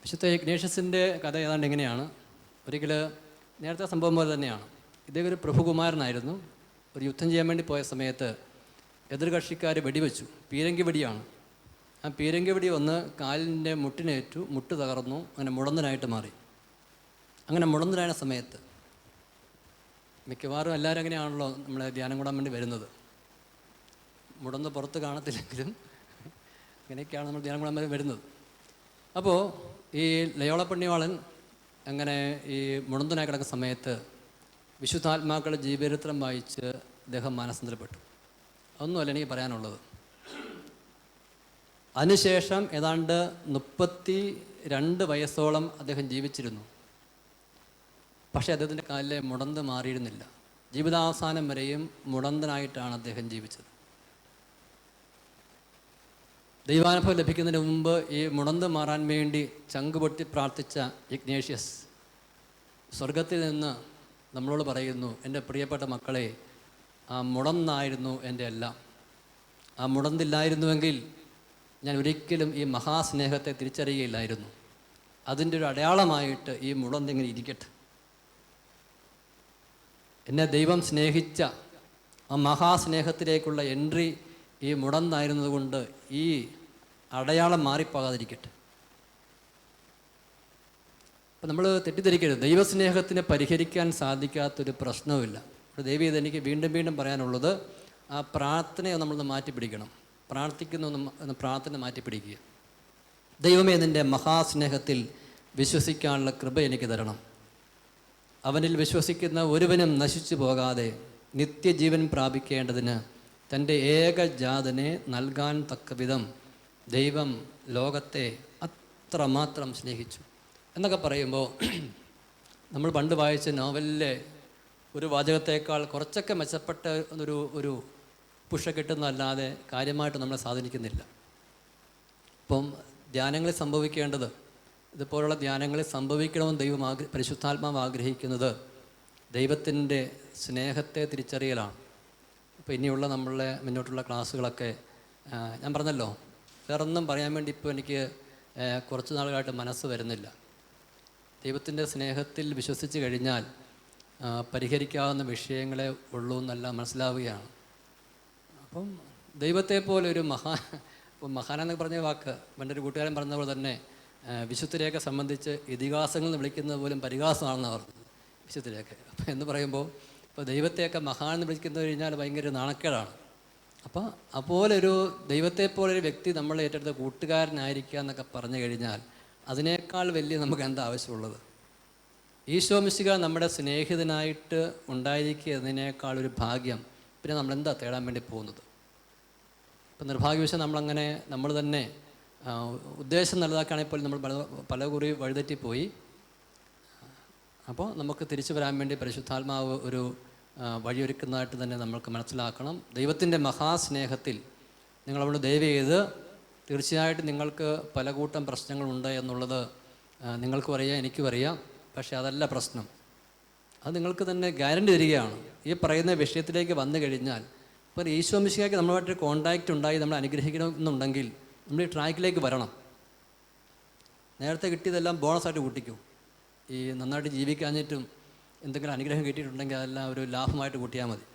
വിശുദ്ധ ഇഗ്നേഷ്യസിൻ്റെ കഥ ഏതാണ്ട് എങ്ങനെയാണ്. ഒരിക്കൽ നേരത്തെ സംഭവം പോലെ തന്നെയാണ്. ഇദ്ദേഹം ഒരു പ്രഭുകുമാരനായിരുന്നു. ഒരു യുദ്ധം ചെയ്യാൻ വേണ്ടി പോയ സമയത്ത് എതിർകക്ഷിക്കാർ വെടിവെച്ചു. പീരങ്കി വെടിയാണ്. ആ പീരങ്കി വെടി വന്ന് കാലിൻ്റെ മുട്ടിനേറ്റു, മുട്ട് തകർന്നു, അങ്ങനെ മുടന്തനായിട്ട് മാറി. അങ്ങനെ മുടന്തനായ സമയത്ത് മിക്കവാറും എല്ലാവരും അങ്ങനെയാണല്ലോ നമ്മളെ ധ്യാനം കൂടാൻ വേണ്ടി വരുന്നത്. മുടന്ത് പുറത്ത് കാണത്തില്ലെങ്കിലും അങ്ങനെയൊക്കെയാണ് നമ്മൾ ധ്യാനം കൂടാൻ വേണ്ടി വരുന്നത്. അപ്പോൾ ഈ ലയോള പുണ്യവാളൻ അങ്ങനെ ഈ മുടന്തനായി കിടക്കുന്ന സമയത്ത് വിശുദ്ധാത്മാക്കളുടെ ജീവചരിത്രം വായിച്ച് അദ്ദേഹം മാനസാന്തരപ്പെട്ടു. അതൊന്നുമല്ല എനിക്ക് പറയാനുള്ളത്. അതിനുശേഷം ഏതാണ്ട് 32 വയസ്സോളം അദ്ദേഹം ജീവിച്ചിരുന്നു. പക്ഷേ അദ്ദേഹത്തിൻ്റെ കാലിലെ മുടന്ത് മാറിയിരുന്നില്ല. ജീവിതാവസാനം വരെയും മുടന്തനായിട്ടാണ് അദ്ദേഹം ജീവിച്ചത്. ദൈവാനുഭവം ലഭിക്കുന്നതിന് മുമ്പ് ഈ മുടന്ത് മാറാൻ വേണ്ടി ചങ്കുപൊട്ടി പ്രാർത്ഥിച്ച ഇഗ്നേഷ്യസ് സ്വർഗത്തിൽ നിന്ന് നമ്മളോട് പറയുന്നു, എൻ്റെ പ്രിയപ്പെട്ട മക്കളെ, ആ മുടന്തായിരുന്നു എൻ്റെ എല്ലാം. ആ മുടന്തില്ലായിരുന്നുവെങ്കിൽ ഞാൻ ഒരിക്കലും ഈ മഹാസ്നേഹത്തെ തിരിച്ചറിയുകയില്ലായിരുന്നു. അതിൻ്റെ ഒരു അടയാളമായിട്ട് ഈ മുടന്തിങ്ങനെ ഇരിക്കട്ടെ. എന്നെ ദൈവം സ്നേഹിച്ച ആ മഹാസ്നേഹത്തിലേക്കുള്ള എൻട്രി ഈ മുടന്തായിരുന്നത് കൊണ്ട് ഈ അടയാളം മാറിപ്പോകാതിരിക്കട്ടെ. അപ്പം നമ്മൾ തെറ്റിദ്ധരിക്കരുത്. ദൈവസ്നേഹത്തിന് പരിഹരിക്കാൻ സാധിക്കാത്തൊരു പ്രശ്നവുമില്ല. ദൈവം ഇതെനിക്ക് വീണ്ടും വീണ്ടും പറയാനുള്ളത്, ആ പ്രാർത്ഥനയെ നമ്മളൊന്ന് മാറ്റിപ്പിടിക്കണം. പ്രാർത്ഥിക്കുന്ന പ്രാർത്ഥന മാറ്റിപ്പിടിക്കുക. ദൈവമേ, നിൻ്റെ മഹാസ്നേഹത്തിൽ വിശ്വസിക്കാനുള്ള കൃപ എനിക്ക് തരണം. അവനിൽ വിശ്വസിക്കുന്ന ഒരുവനും നശിച്ചു പോകാതെ നിത്യജീവൻ പ്രാപിക്കേണ്ടതിന് തൻ്റെ ഏകജാതനെ നൽകാൻ തക്കവിധം ദൈവം ലോകത്തെ അത്രമാത്രം സ്നേഹിച്ചു എന്നൊക്കെ പറയുമ്പോൾ നമ്മൾ പണ്ട് വായിച്ച നോവലിലെ ഒരു വാചകത്തേക്കാൾ കുറച്ചൊക്കെ മെച്ചപ്പെട്ട ഒരു പുഷ കിട്ടുന്നതല്ലാതെ കാര്യമായിട്ട് നമ്മളെ സ്വാധീനിക്കുന്നില്ല. ഇപ്പം ധ്യാനങ്ങളിൽ സംഭവിക്കേണ്ടത്, ഇതുപോലുള്ള ധ്യാനങ്ങളിൽ സംഭവിക്കണമെന്ന് പരിശുദ്ധാത്മാവ് ആഗ്രഹിക്കുന്നത് ദൈവത്തിൻ്റെ സ്നേഹത്തെ തിരിച്ചറിയലാണ്. ഇപ്പോൾ ഇനിയുള്ള നമ്മളുടെ മുന്നോട്ടുള്ള ക്ലാസ്സുകളൊക്കെ ഞാൻ പറഞ്ഞല്ലോ, വേറൊന്നും പറയാൻ വേണ്ടി ഇപ്പോൾ എനിക്ക് കുറച്ച് നാളുകളായിട്ട് മനസ്സ് വരുന്നില്ല. ദൈവത്തിൻ്റെ സ്നേഹത്തിൽ വിശ്വസിച്ച് കഴിഞ്ഞാൽ പരിഹരിക്കാവുന്ന വിഷയങ്ങളെ ഉള്ളൂ എന്നല്ല മനസ്സിലാവുകയാണ്. അപ്പം ദൈവത്തെ പോലെ ഒരു മഹാനെന്നൊക്കെ പറഞ്ഞ വാക്ക് പണ്ടൊരു കൂട്ടുകാരൻ പറഞ്ഞ പോലെ തന്നെ വിശുദ്ധരെയൊക്കെ സംബന്ധിച്ച് ഇതിഹാസങ്ങൾ വിളിക്കുന്നത് പോലും പരിഹാസമാണെന്ന് പറഞ്ഞത് വിശുദ്ധരെയൊക്കെ. അപ്പം എന്ന് പറയുമ്പോൾ ഇപ്പോൾ ദൈവത്തെയൊക്കെ മഹാനെന്ന് വിളിക്കുന്നത് കഴിഞ്ഞാൽ ഭയങ്കര നാണക്കേടാണ്. അപ്പോൾ അപ്പോലൊരു ദൈവത്തെപ്പോലൊരു വ്യക്തി നമ്മൾ ഏറ്റെടുത്ത കൂട്ടുകാരനായിരിക്കുക എന്നൊക്കെ പറഞ്ഞു കഴിഞ്ഞാൽ അതിനേക്കാൾ വലിയ നമുക്ക് എന്താ ആവശ്യമുള്ളത്? ഈശോ മിശിഹ നമ്മുടെ സ്നേഹിതനായിട്ട് ഉണ്ടായിരിക്കുക എന്നതിനേക്കാൾ ഒരു ഭാഗ്യം പിന്നെ നമ്മളെന്താ തേടാൻ വേണ്ടി പോകുന്നത്? ഇപ്പം നിർഭാഗ്യവശാൽ നമ്മളങ്ങനെ നമ്മൾ തന്നെ ഉദ്ദേശം നല്ലതാക്കുകയാണെങ്കിൽ പോലും നമ്മൾ പല കുറി വഴിതെറ്റിപ്പോയി. അപ്പോൾ നമുക്ക് തിരിച്ചു വരാൻ വേണ്ടി പരിശുദ്ധാത്മാവ് ഒരു വഴിയൊരുക്കുന്നതായിട്ട് തന്നെ നമ്മൾക്ക് മനസ്സിലാക്കണം. ദൈവത്തിൻ്റെ മഹാസ്നേഹത്തിൽ നിങ്ങളവിടെ ദയവ് ചെയ്ത്, തീർച്ചയായിട്ടും നിങ്ങൾക്ക് പല കൂട്ടം പ്രശ്നങ്ങളുണ്ട് എന്നുള്ളത് നിങ്ങൾക്കും അറിയാം, എനിക്കും അറിയാം. പക്ഷേ അതല്ല പ്രശ്നം. അത് നിങ്ങൾക്ക് തന്നെ ഗ്യാരണ്ടി തരികയാണ്. ഈ പറയുന്ന വിഷയത്തിലേക്ക് വന്നു കഴിഞ്ഞാൽ ഇപ്പോൾ ഈശോ മിശിഹായ്ക്ക് നമ്മളുമായിട്ടൊരു കോൺടാക്റ്റ് ഉണ്ടായി നമ്മൾ അനുഗ്രഹിക്കണമെന്നുണ്ടെങ്കിൽ നമ്മൾ ഈ ട്രാക്കിലേക്ക് വരണം. നേരത്തെ കിട്ടിയതെല്ലാം ബോണസായിട്ട് കൂട്ടിക്കും. ഈ നന്നായിട്ട് ജീവിക്കാഞ്ഞിട്ടും എന്തെങ്കിലും അനുഗ്രഹം കിട്ടിയിട്ടുണ്ടെങ്കിൽ അതെല്ലാം ഒരു ലാഭമായിട്ട് കൂട്ടിയാൽ മതി.